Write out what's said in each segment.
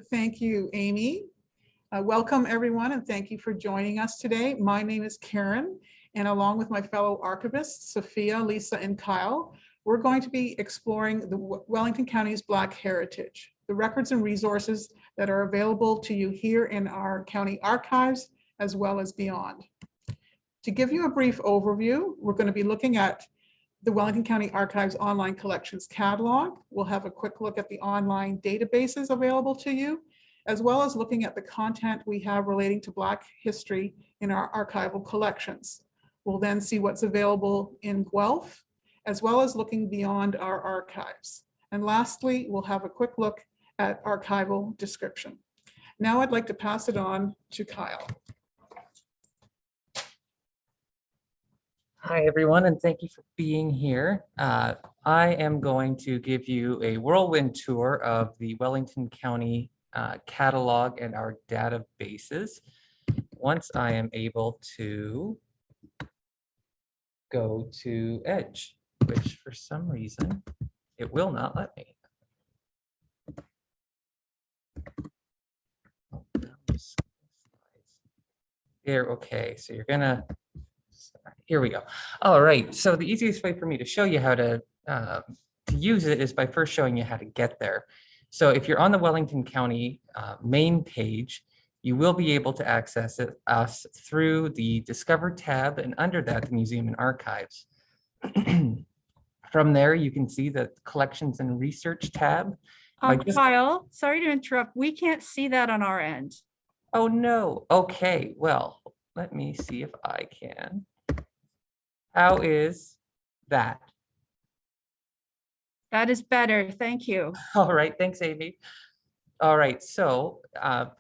Thank you, Amy. Welcome, everyone, and thank you for joining us today. My name is Karen, and along with my fellow archivists, Sophia, Lisa, and Kyle, we're going to be exploring the Wellington County's Black heritage, the records and resources that are available to you here in our county archives, as well as beyond. To give you a brief overview, we're going to be looking at the Wellington County Archives online collections catalog. We'll have a quick look at the online databases available to you, as well as looking at the content we have relating to Black history in our archival collections. We'll then see what's available in Guelph, as well as looking beyond our archives. And lastly, we'll have a quick look at archival description. Now I'd like to pass it on to Kyle. Hi, everyone, and thank you for being here. I am going to give you a whirlwind tour of the Wellington County catalog and our databases. Once I am able to go to Edge, which for some reason it will not let me. There, okay, so you're gonna, here we go. All right, so the easiest way for me to show you how to use it is by first showing you how to get there. So if you're on the Wellington County main page, you will be able to access us through the Discover tab, and under that, the Museum and Archives. From there, you can see the Collections and Research tab. Kyle, sorry to interrupt. We can't see that on our end. Oh, no. Okay, well, let me see if I can. How is that? That is better. Thank you. All right, thanks, Amy. All right, so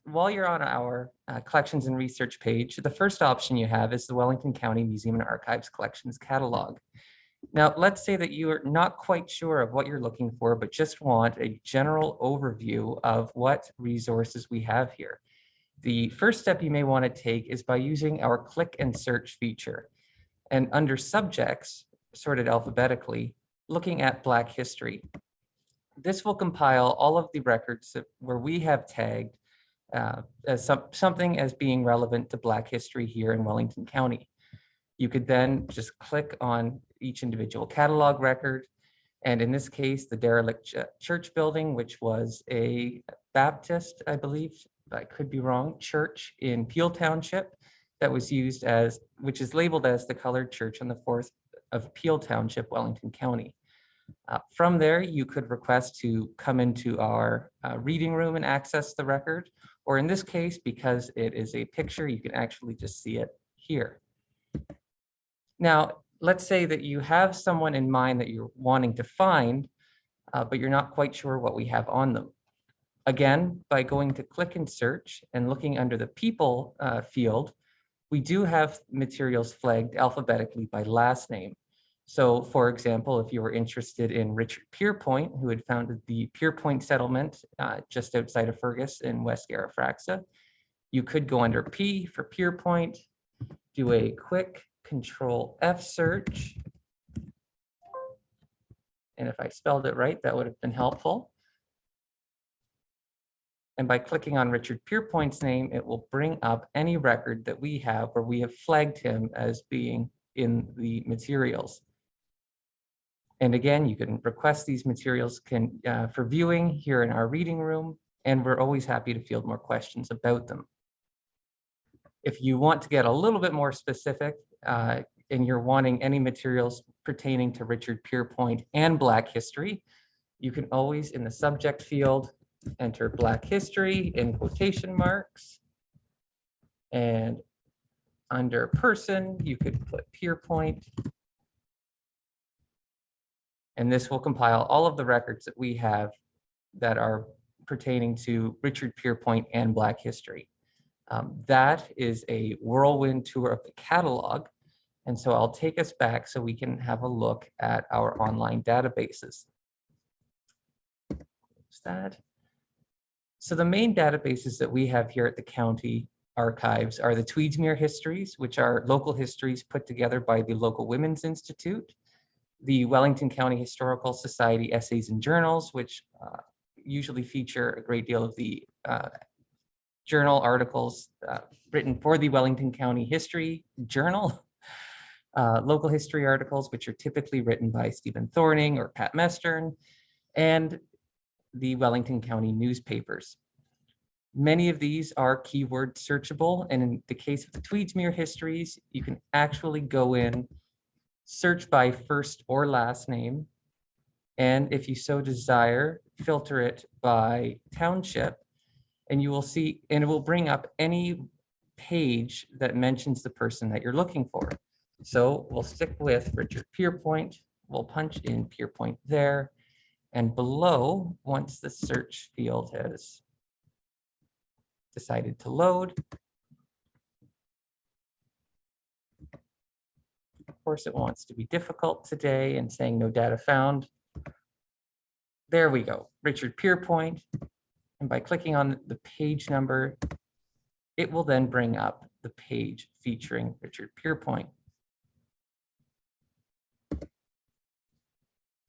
while you're on our Collections and Research page, the first option you have is the Wellington County Museum and Archives Collections Catalog. Now, let's say that you are not quite sure of what you're looking for, but just want a general overview of what resources we have here. The first step you may want to take is by using our click and search feature. And under subjects, sorted alphabetically, looking at Black history. This will compile all of the records where we have tagged as something as being relevant to Black history here in Wellington County. You could then just click on each individual catalog record. And in this case, the derelict church building, which was a Baptist, I believe, I could be wrong, church in Peel Township that was used as, which is labeled as the colored church on the 4th of Peel Township, Wellington County. From there, you could request to come into our reading room and access the record, or in this case, because it is a picture, you can actually just see it here. Now, let's say that you have someone in mind that you're wanting to find, but you're not quite sure what we have on them. Again, by going to click and search and looking under the people field, we do have materials flagged alphabetically by last name. So for example, if you were interested in Richard Pierpoint, who had founded the Pierpoint settlement just outside of Fergus in West Arafraxa, you could go under P for Pierpoint, do a quick Control F search. And if I spelled it right, that would have been helpful. And by clicking on Richard Pierpoint's name, it will bring up any record that we have where we have flagged him as being in the materials. And again, you can request these materials for viewing here in our reading room, and we're always happy to field more questions about them. If you want to get a little bit more specific and you're wanting any materials pertaining to Richard Pierpoint and Black history, you can always, in the subject field, enter Black history in quotation marks. And under person, you could put Pierpoint. And this will compile all of the records that we have that are pertaining to Richard Pierpoint and Black history. That is a whirlwind tour of the catalog. And so I'll take us back so we can have a look at our online databases. What's that? So the main databases that we have here at the county archives are the Tweedsmuir histories, which are local histories put together by the local Women's Institute, the Wellington County Historical Society Essays and Journals, which usually feature a great deal of the journal articles written for the Wellington County History Journal, local history articles, which are typically written by Stephen Thorning or Pat Mestern, and the Wellington County newspapers. Many of these are keyword searchable, and in the case of the Tweedsmuir histories, you can actually go in, search by first or last name, and if you so desire, filter it by township, and you will see, and it will bring up any page that mentions the person that you're looking for. So we'll stick with Richard Pierpoint. We'll punch in Pierpoint there, and below, once the search field has decided to load, of course, it wants to be difficult today and saying no data found. There we go, Richard Pierpoint. And by clicking on the page number, it will then bring up the page featuring Richard Pierpoint.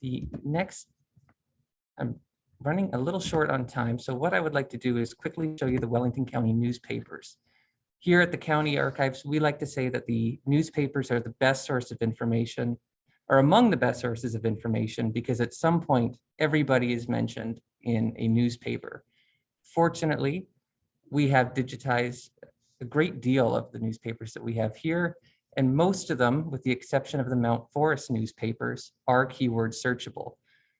The next, I'm running a little short on time, so what I would like to do is quickly show you the Wellington County newspapers. Here at the county archives, we like to say that the newspapers are the best source of information, or among the best sources of information, because at some point, everybody is mentioned in a newspaper. Fortunately, we have digitized a great deal of the newspapers that we have here, and most of them, with the exception of the Mount Forest newspapers, are keyword searchable.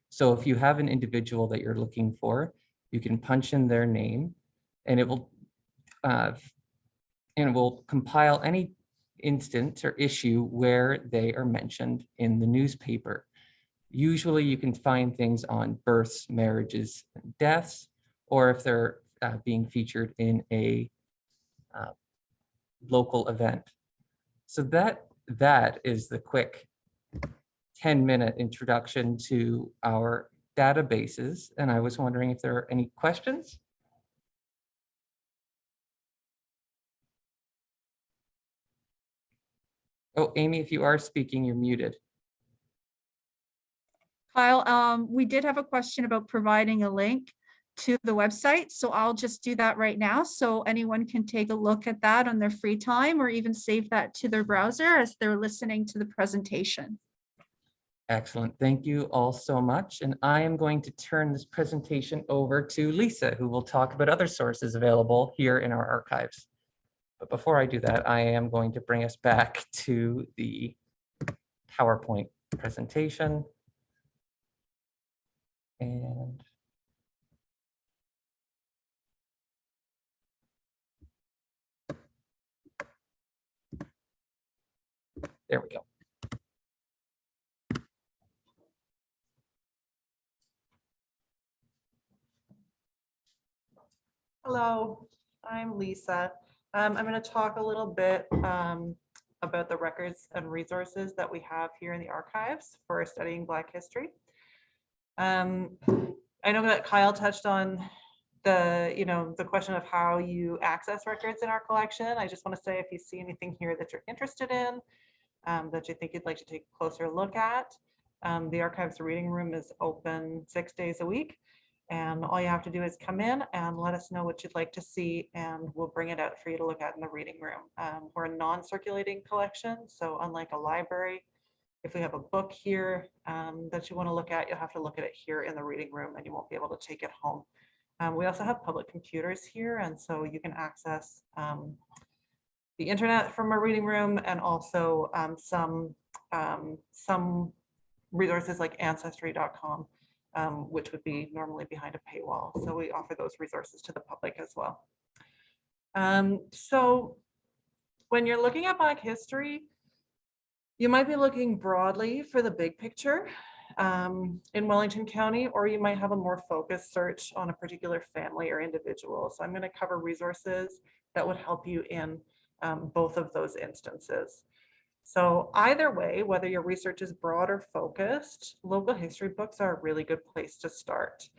So if you have an individual that you're looking for, you can punch in their name, and it will compile any instance or issue where they are mentioned in the newspaper. Usually you can find things on births, marriages, and deaths, or if they're being featured in a local event. So that is the quick 10-minute introduction to our databases. And I was wondering if there are any questions? Oh, Amy, if you are speaking, you're muted. Kyle, we did have a question about providing a link to the website, so I'll just do that right now so anyone can take a look at that on their free time or even save that to their browser as they're listening to the presentation. Excellent. Thank you all so much. And I am going to turn this presentation over to Lisa, who will talk about other sources available here in our archives. But before I do that, I am going to bring us back to the PowerPoint presentation. And there we go. Hello, I'm Lisa. I'm going to talk a little bit about the records and resources that we have here in the archives for studying Black history. I know that Kyle touched on the question of how you access records in our collection. I just want to say, if you see anything here that you're interested in, that you think you'd like to take a closer look at, the archives reading room is open 6 days a week. And all you have to do is come in and let us know what you'd like to see, and we'll bring it out for you to look at in the reading room. We're a non-circulating collection, so unlike a library, if we have a book here that you want to look at, you'll have to look at it here in the reading room, and you won't be able to take it home. We also have public computers here, and so you can access the internet from our reading room, and also some resources like ancestry.com. Which would be normally behind a paywall. So we offer those resources to the public as well. So when you're looking at Black history, you might be looking broadly for the big picture in Wellington County, or you might have a more focused search on a particular family or individual. So I'm going to cover resources that would help you in both of those instances. So either way, whether your research is broad or focused, local history books are a really good place to start.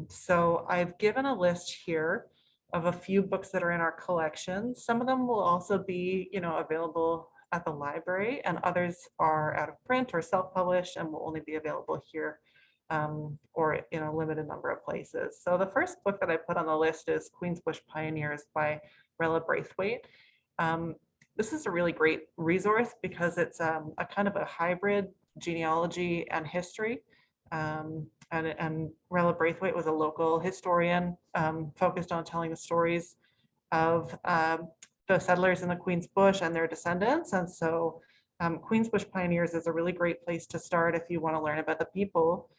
So I've given a list here of a few books that are in our collection. Some of them will also be, available at the library, and others are out of print or self-published and will only be available here or in a limited number of places. So the first book that I put on the list is Queensbush Pioneers by Rella Braithwaite. This is a really great resource because it's a kind of a hybrid genealogy and history. And Rella Braithwaite was a local historian focused on telling the stories of the settlers in the Queen's Bush and their descendants. And so Queensbush Pioneers is a really great place to start if you want to learn about the people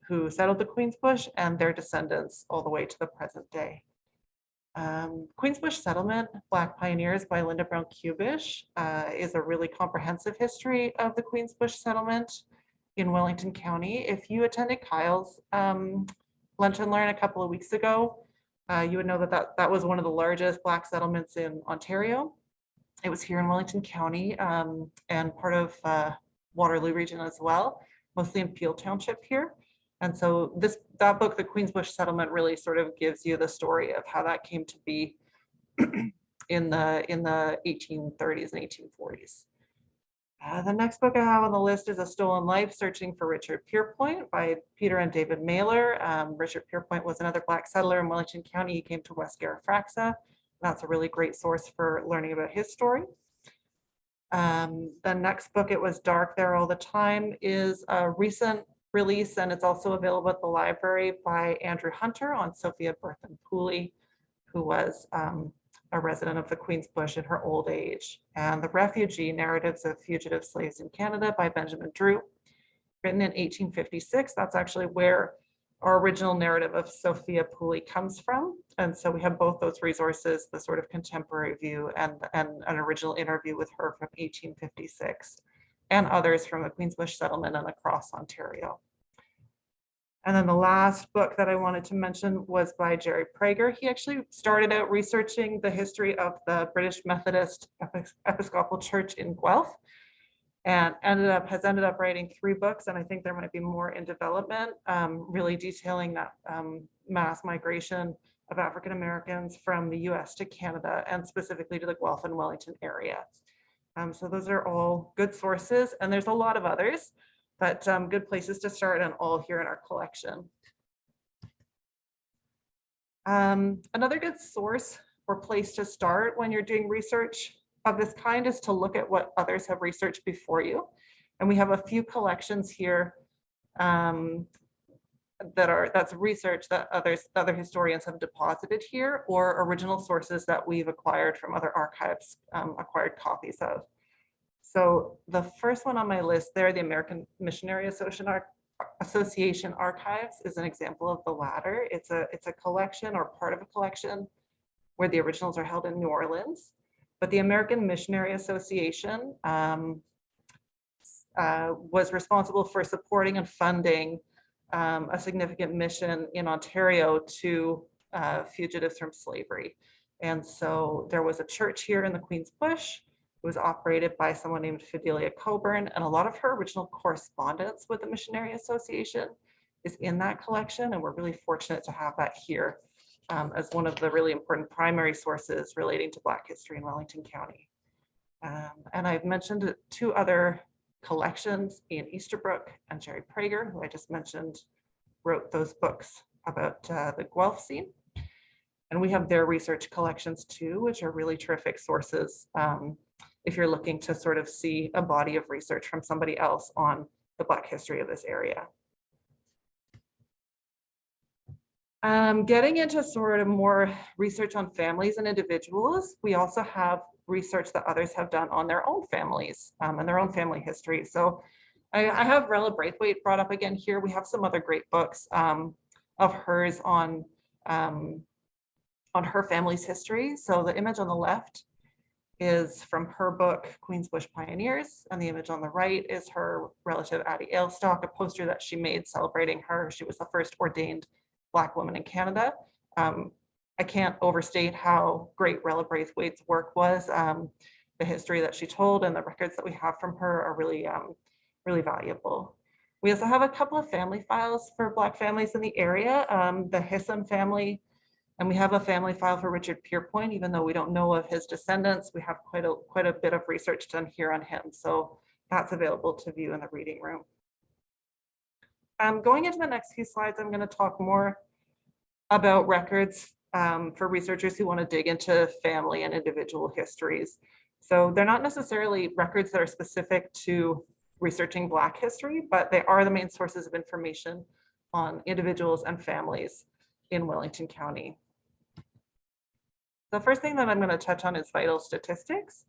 who settled the Queen's Bush and their descendants all the way to the present day. Queensbush Settlement, Black Pioneers by Linda Brown Kubish is a really comprehensive history of the Queensbush settlement in Wellington County. If you attended Kyle's Lunch and Learn a couple of weeks ago, you would know that was one of the largest Black settlements in Ontario. It was here in Wellington County and part of Waterloo region as well, mostly in Peel Township here. And so that book, The Queensbush Settlement, really sort of gives you the story of how that came to be in the 1830s and 1840s. The next book I have on the list is A Stolen Life, Searching for Richard Pierpoint by Peter and David Mailer. Richard Pierpoint was another Black settler in Wellington County. He came to West Garifraxa. That's a really great source for learning about his story. The next book, It Was Dark There All the Time, is a recent release, and it's also available at the library by Andrew Hunter on Sophia Berthan Pooley, who was a resident of the Queen's Bush in her old age. And The Refugee, Narratives of Fugitive Slaves in Canada by Benjamin Drew, written in 1856. That's actually where our original narrative of Sophia Pooley comes from. And so we have both those resources, the sort of contemporary view and an original interview with her from 1856, and others from the Queen's Bush settlement and across Ontario. And then the last book that I wanted to mention was by Jerry Prager. He actually started out researching the history of the British Methodist Episcopal Church in Guelph, and has ended up writing 3 books, and I think there might be more in development, really detailing that mass migration of African Americans from the US to Canada, and specifically to the Guelph and Wellington area. So those are all good sources, and there's a lot of others, but good places to start, and all here in our collection. Another good source or place to start when you're doing research of this kind is to look at what others have researched before you. And we have a few collections here that's research that other historians have deposited here, or original sources that we've acquired from other archives, acquired copies of. So the first one on my list there, the American Missionary Association Archives, is an example of the latter. It's a collection, or part of a collection, where the originals are held in New Orleans. But the American Missionary Association was responsible for supporting and funding a significant mission in Ontario to fugitives from slavery. And so there was a church here in the Queen's Bush. It was operated by someone named Fidelia Coburn, and a lot of her original correspondence with the Missionary Association is in that collection, and we're really fortunate to have that here as one of the really important primary sources relating to Black history in Wellington County. And I've mentioned 2 other collections. Ian Easterbrook and Jerry Prager, who I just mentioned, wrote those books about the Guelph scene. And we have their research collections too, which are really terrific sources if you're looking to sort of see a body of research from somebody else on the Black history of this area. Getting into sort of more research on families and individuals, we also have research that others have done on their own families and their own family history. So I have Rella Braithwaite brought up again here. We have some other great books of hers on her family's history. So the image on the left is from her book, Queen's Bush Pioneers, and the image on the right is her relative Addie Ailstock, a poster that she made celebrating her. She was the first ordained Black woman in Canada. I can't overstate how great Rella Braithwaite's work was. The history that she told and the records that we have from her are really, really valuable. We also have a couple of family files for Black families in the area, the Hisson family, and we have a family file for Richard Pierpoint. Even though we don't know of his descendants, we have quite a bit of research done here on him. So that's available to view in the reading room. Going into the next few slides, I'm going to talk more about records for researchers who want to dig into family and individual histories. So they're not necessarily records that are specific to researching Black history, but they are the main sources of information on individuals and families in Wellington County. The first thing that I'm going to touch on is vital statistics.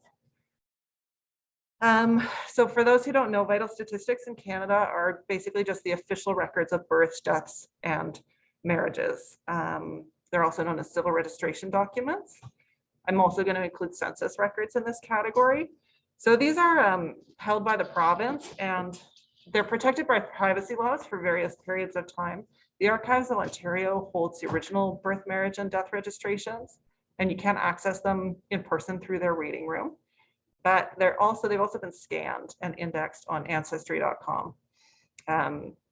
So for those who don't know, vital statistics in Canada are basically just the official records of births, deaths, and marriages. They're also known as civil registration documents. I'm also going to include census records in this category. So these are held by the province, and they're protected by privacy laws for various periods of time. The Archives of Ontario holds the original birth, marriage, and death registrations, and you can't access them in person through their reading room. But they've also been scanned and indexed on ancestry.com,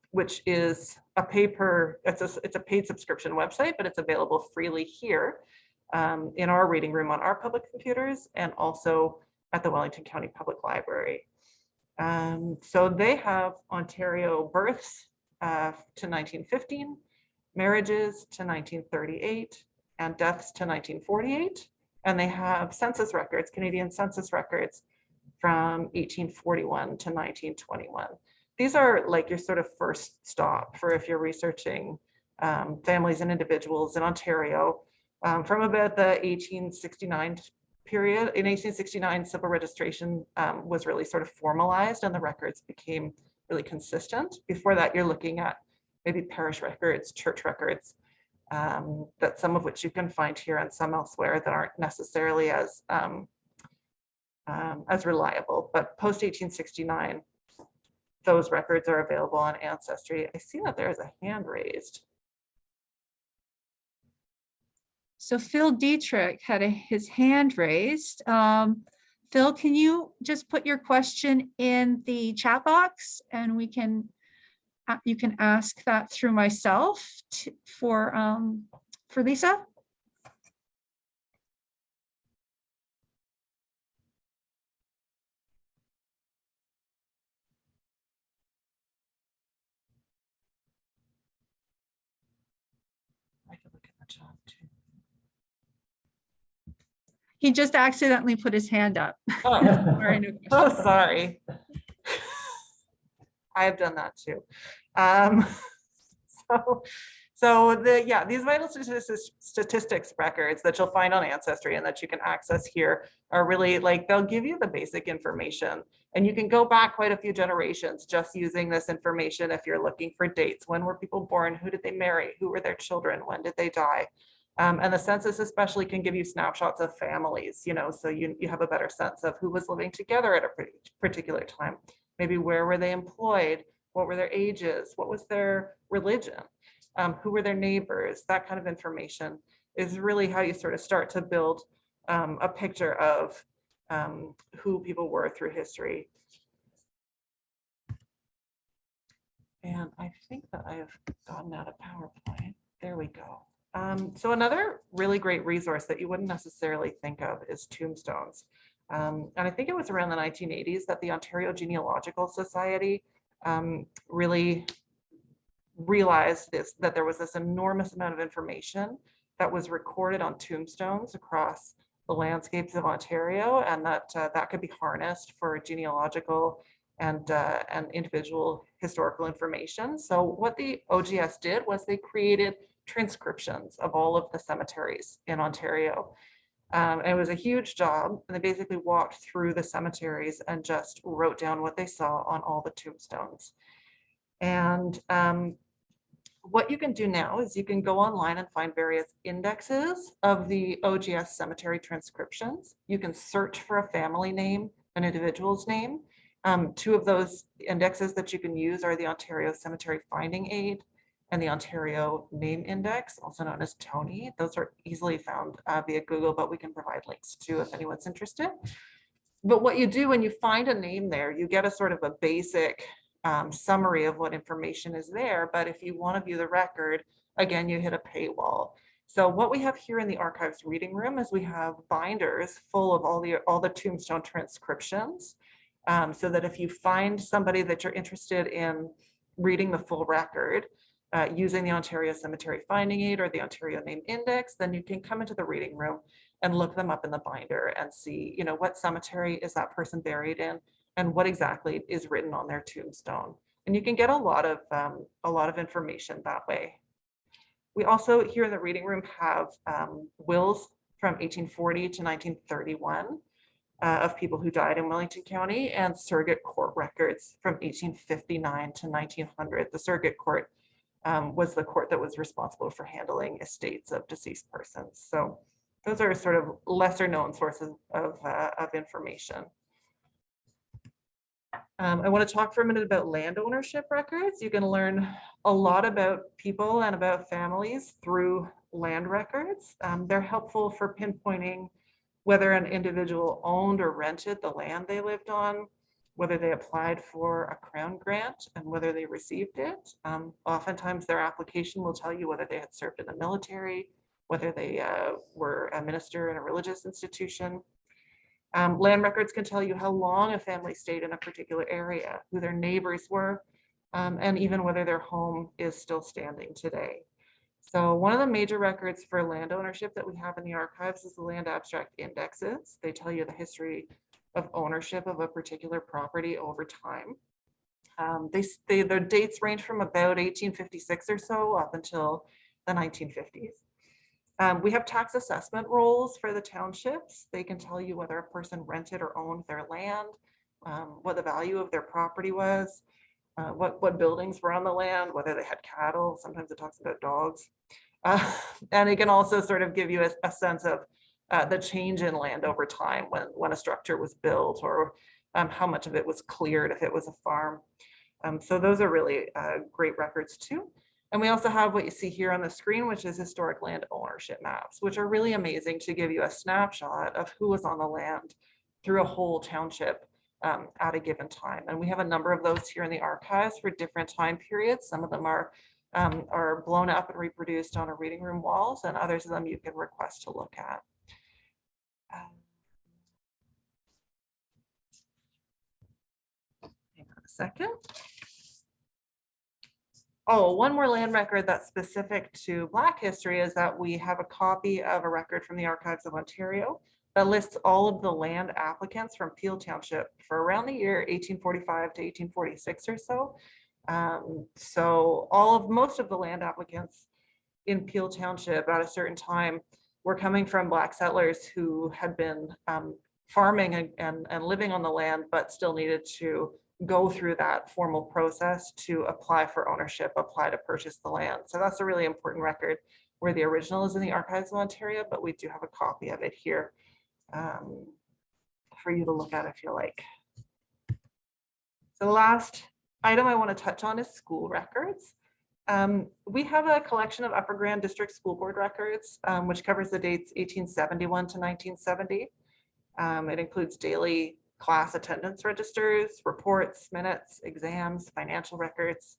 which is a it's a paid subscription website, but it's available freely here in our reading room on our public computers and also at the Wellington County Public Library. So they have Ontario births to 1915, marriages to 1938, and deaths to 1948. And they have census records, Canadian census records from 1841 to 1921. These are like your sort of first stop for if you're researching families and individuals in Ontario from about the 1869 period. In 1869, civil registration was really sort of formalized and the records became really consistent. Before that, you're looking at maybe parish records, church records, that some of which you can find here and some elsewhere that aren't necessarily as reliable. But post 1869, those records are available on Ancestry. I see that there's a hand raised. So Phil Dietrich had his hand raised. Phil, can you just put your question in the chat box and you can ask that through myself for Lisa? I can look at the chat too. He just accidentally put his hand up. Oh, Sorry, no oh, question. sorry. I have done that too. These vital statistics records that you'll find on Ancestry and that you can access here are really like, they'll give you the basic information and you can go back quite a few generations just using this information if you're looking for dates. When were people born? Who did they marry? Who were their children? When did they die? And the census especially can give you snapshots of families, you know, so you have a better sense of who was living together at a particular time. Maybe where were they employed? What were their ages? What was their religion? Who were their neighbors? That kind of information is really how you sort of start to build a picture of who people were through history. And I think that I have gotten out of PowerPoint. There we go. So another really great resource that you wouldn't necessarily think of is tombstones. And I think it was around the 1980s that the Ontario Genealogical Society really realized that there was this enormous amount of information that was recorded on tombstones across the landscapes of Ontario, and that could be harnessed for genealogical and individual historical information. So what the OGS did was they created transcriptions of all of the cemeteries in Ontario. It was a huge job, and they basically walked through the cemeteries and just wrote down what they saw on all the tombstones. And what you can do now is you can go online and find various indexes of the OGS cemetery transcriptions. You can search for a family name, an individual's name. Two of those indexes that you can use are the Ontario Cemetery Finding Aid and the Ontario Name Index, also known as TONY. Those are easily found via Google, but we can provide links to if anyone's interested. But what you do when you find a name there, you get a sort of a basic summary of what information is there. But if you want to view the record, again, you hit a paywall. So what we have here in the archives reading room is we have binders full of all the tombstone transcriptions, so that if you find somebody that you're interested in reading the full record using the Ontario Cemetery Finding Aid or the Ontario Name Index, then you can come into the reading room and look them up in the binder and see, you know, what cemetery is that person buried in and what exactly is written on their tombstone. And you can get a lot of information that way. We also here in the reading room have wills from 1840 to 1931 of people who died in Wellington County, and surrogate court records from 1859 to 1900. The surrogate court was the court that was responsible for handling estates of deceased persons. So those are sort of lesser known sources of information. I want to talk for a minute about land ownership records. You can learn a lot about people and about families through land records. They're helpful for pinpointing whether an individual owned or rented the land they lived on, whether they applied for a Crown grant and whether they received it. Oftentimes their application will tell you whether they had served in the military, whether they were a minister in a religious institution. Land records can tell you how long a family stayed in a particular area, who their neighbors were, and even whether their home is still standing today. So one of the major records for land ownership that we have in the archives is the land abstract indexes. They tell you the history of ownership of a particular property over time. Their dates range from about 1856 or so up until the 1950s. We have tax assessment rolls for the townships. They can tell you whether a person rented or owned their land, what the value of their property was, what buildings were on the land, whether they had cattle. Sometimes it talks about dogs. And it can also sort of give you a sense of the change in land over time when a structure was built, or how much of it was cleared if it was a farm. So those are really great records too. And we also have what you see here on the screen, which is historic land ownership maps, which are really amazing to give you a snapshot of who was on the land through a whole township at a given time. And we have a number of those here in the archives for different time periods. Some of them are blown up and reproduced on a reading room walls, and others of them you can request to look at. Hang on a second. Oh, one more land record that's specific to Black history is that we have a copy of a record from the Archives of Ontario that lists all of the land applicants from Peel Township for around the year 1845 to 1846 or so. So most of the land applicants in Peel Township at a certain time were coming from Black settlers who had been farming and living on the land, but still needed to go through that formal process to apply for ownership, apply to purchase the land. So that's a really important record, where the original is in the Archives of Ontario, but we do have a copy of it here for you to look at if you like. So the last item I want to touch on is school records. We have a collection of Upper Grand District School Board records, which covers the dates 1871 to 1970. It includes daily class attendance registers, reports, minutes, exams, financial records.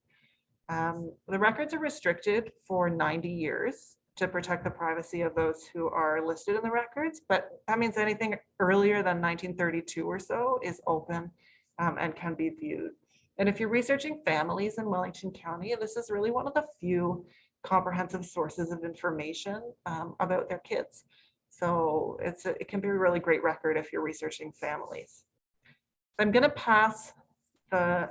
The records are restricted for 90 years to protect the privacy of those who are listed in the records, but that means anything earlier than 1932 or so is open and can be viewed. And if you're researching families in Wellington County, this is really one of the few comprehensive sources of information about their kids. So it can be a really great record if you're researching families. I'm going to pass the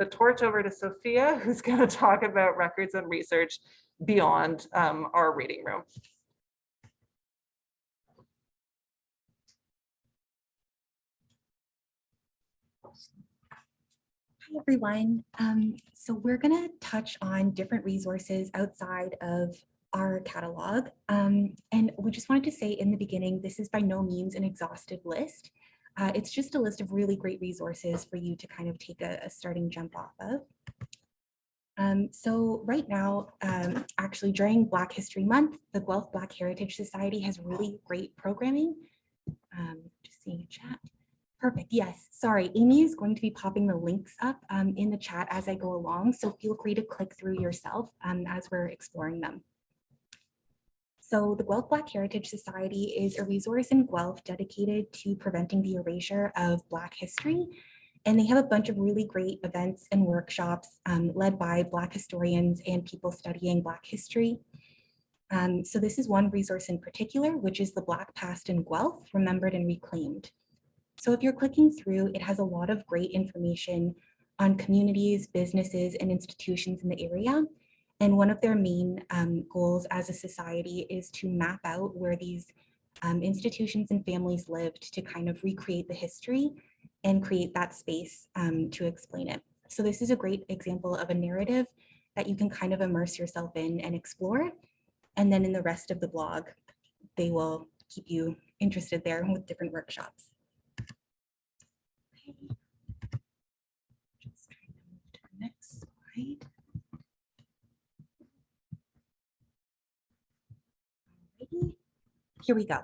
torch over to Sophia, who's going to talk about records and research beyond our reading room. Hi, everyone. So we're going to touch on different resources outside of our catalog. And we just wanted to say in the beginning, this is by no means an exhaustive list. It's just a list of really great resources for you to kind of take a starting jump off of. So right now, actually during Black History Month, the Guelph Black Heritage Society has really great programming. Just seeing a chat. Perfect. Yes. Sorry. Amy is going to be popping the links up in the chat as I go along. So feel free to click through yourself as we're exploring them. So the Guelph Black Heritage Society is a resource in Guelph dedicated to preventing the erasure of Black history. And they have a bunch of really great events and workshops led by Black historians and people studying Black history. So this is one resource in particular, which is the Black Past in Guelph, Remembered and Reclaimed. So if you're clicking through, it has a lot of great information on communities, businesses, and institutions in the area. And one of their main goals as a society is to map out where these institutions and families lived to kind of recreate the history and create that space to explain it. So this is a great example of a narrative that you can kind of immerse yourself in and explore. And then in the rest of the blog, they will keep you interested there with different workshops. Okay. Just trying to move to the next slide. Alrighty. Here we go.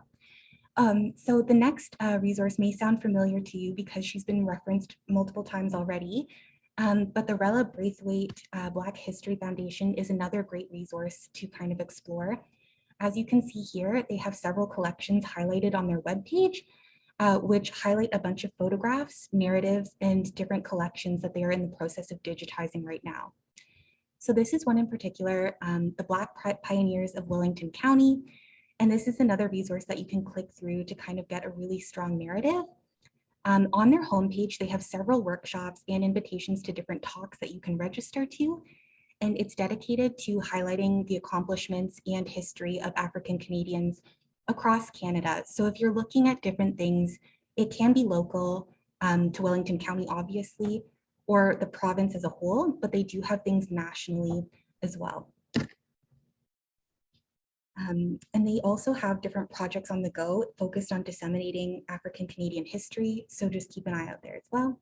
So the next resource may sound familiar to you because she's been referenced multiple times already, but the Rella Braithwaite Black History Foundation is another great resource to kind of explore. As you can see here, they have several collections highlighted on their webpage, which highlight a bunch of photographs, narratives, and different collections that they are in the process of digitizing right now. So this is one in particular, the Black Pioneers of Wellington County. And this is another resource that you can click through to kind of get a really strong narrative. On their homepage, they have several workshops and invitations to different talks that you can register to. And it's dedicated to highlighting the accomplishments and history of African Canadians across Canada. So if you're looking at different things, it can be local to Wellington County, obviously, or the province as a whole, but they do have things nationally as well. And they also have different projects on the go focused on disseminating African Canadian history. So just keep an eye out there as well.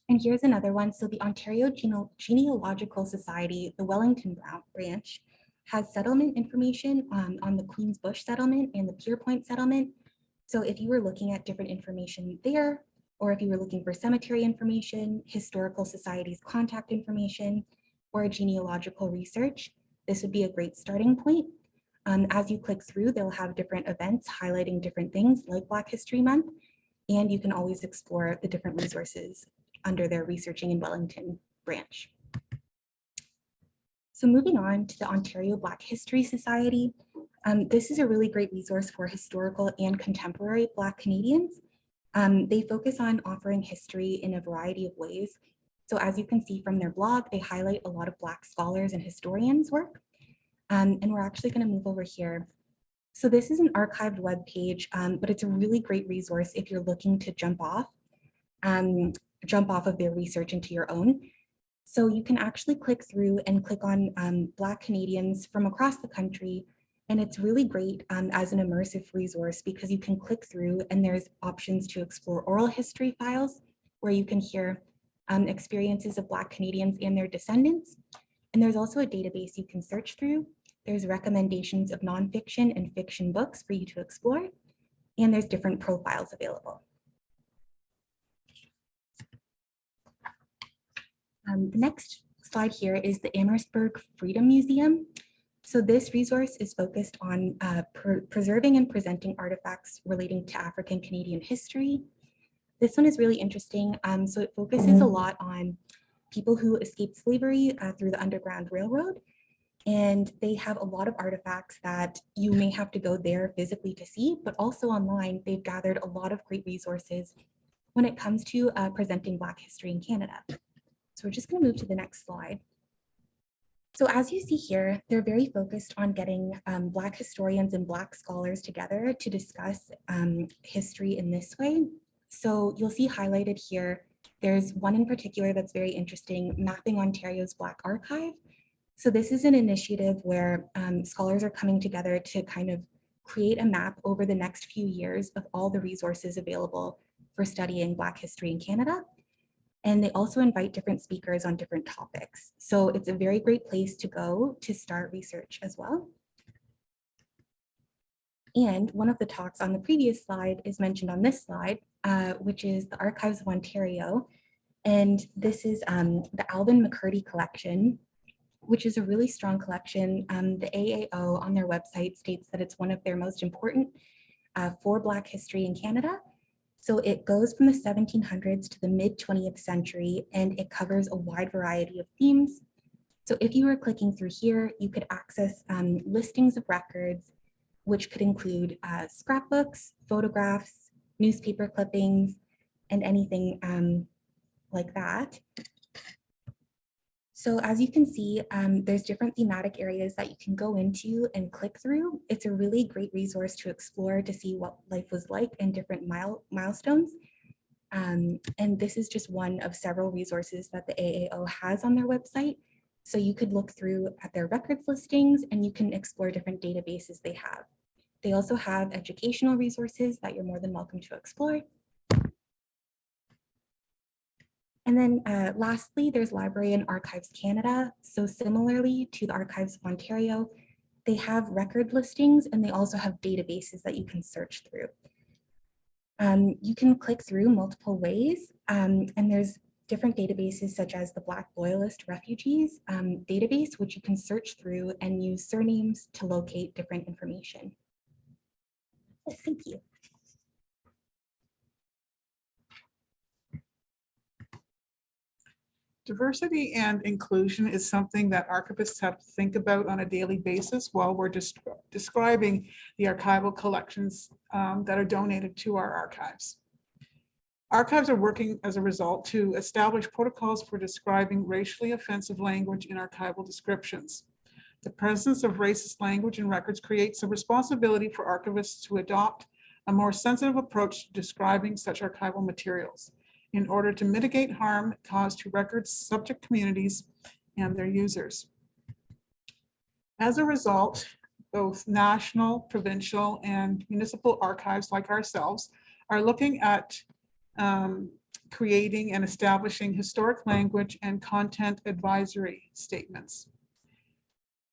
And here's another one. So the Ontario Genealogical Society, the Wellington branch, has settlement information on the Queen's Bush settlement and the Pierpoint settlement. So if you were looking at different information there, or if you were looking for cemetery information, historical societies contact information, or genealogical research, this would be a great starting point. As you click through, they'll have different events highlighting different things like Black History Month, and you can always explore the different resources under their Researching in Wellington branch. So moving on to the Ontario Black History Society, this is a really great resource for historical and contemporary Black Canadians. They focus on offering history in a variety of ways. So as you can see from their blog, they highlight a lot of Black scholars and historians' work. And we're actually going to move over here. So this is an archived web page, but it's a really great resource if you're looking to jump off of their research into your own. So you can actually click through and click on Black Canadians from across the country. And it's really great as an immersive resource because you can click through and there's options to explore oral history files where you can hear experiences of Black Canadians and their descendants. And there's also a database you can search through. There's recommendations of nonfiction and fiction books for you to explore. And there's different profiles available. The next slide here is the Amherstburg Freedom Museum. So this resource is focused on preserving and presenting artifacts relating to African Canadian history. This one is really interesting. So it focuses a lot on people who escaped slavery through the Underground Railroad. And they have a lot of artifacts that you may have to go there physically to see, but also online, they've gathered a lot of great resources when it comes to presenting Black history in Canada. So we're just going to move to the next slide. So as you see here, they're very focused on getting Black historians and Black scholars together to discuss history in this way. So you'll see highlighted here, there's one in particular that's very interesting, Mapping Ontario's Black Archive. So this is an initiative where scholars are coming together to kind of create a map over the next few years of all the resources available for studying Black history in Canada. And they also invite different speakers on different topics. So it's a very great place to go to start research as well. And one of the talks on the previous slide is mentioned on this slide, which is the Archives of Ontario. And this is the Alvin McCurdy collection, which is a really strong collection. The AAO on their website states that it's one of their most important for Black history in Canada. So it goes from the 1700s to the mid 20th century, and it covers a wide variety of themes. So if you were clicking through here, you could access listings of records, which could include scrapbooks, photographs, newspaper clippings, and anything like that. So as you can see, there's different thematic areas that you can go into and click through. It's a really great resource to explore to see what life was like in different milestones. And this is just one of several resources that the AAO has on their website. So you could look through at their records listings and you can explore different databases they have. They also have educational resources that you're more than welcome to explore. And then lastly, there's Library and Archives Canada. So similarly to the Archives of Ontario, they have record listings and they also have databases that you can search through. You can click through multiple ways, and there's different databases such as the Black Loyalist Refugees database, which you can search through and use surnames to locate different information. Thank you. Diversity and inclusion is something that archivists have to think about on a daily basis while we're describing the archival collections that are donated to our archives. Archives are working as a result to establish protocols for describing racially offensive language in archival descriptions. The presence of racist language in records creates a responsibility for archivists to adopt a more sensitive approach to describing such archival materials in order to mitigate harm caused to records subject communities and their users. As a result, both national, provincial, and municipal archives like ourselves are looking at creating and establishing historic language and content advisory statements.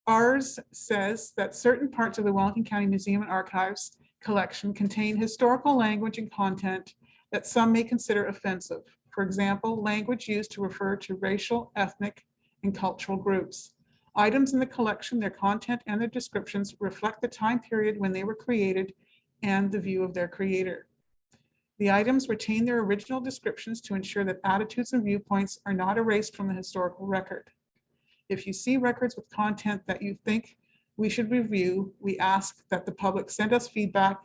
Ours says that certain parts of the Wellington County Museum and Archives collection contain historical language and content that some may consider offensive. For example, language used to refer to racial, ethnic, and cultural groups. Items in the collection, their content, and their descriptions reflect the time period when they were created and the view of their creator. The items retain their original descriptions to ensure that attitudes and viewpoints are not erased from the historical record. If you see records with content that you think we should review, we ask that the public send us feedback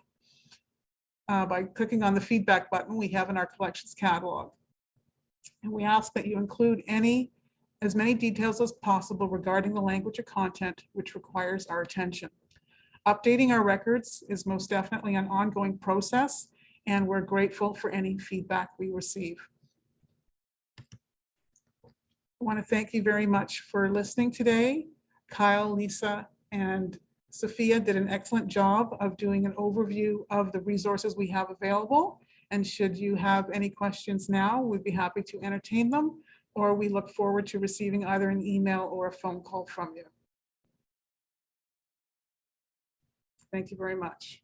by clicking on the feedback button we have in our collections catalog. And we ask that you include as many details as possible regarding the language or content which requires our attention. Updating our records is most definitely an ongoing process, and we're grateful for any feedback we receive. I want to thank you very much for listening today. Kyle, Lisa, and Sophia did an excellent job of doing an overview of the resources we have available. And should you have any questions now, we'd be happy to entertain them, or we look forward to receiving either an email or a phone call from you. Thank you very much.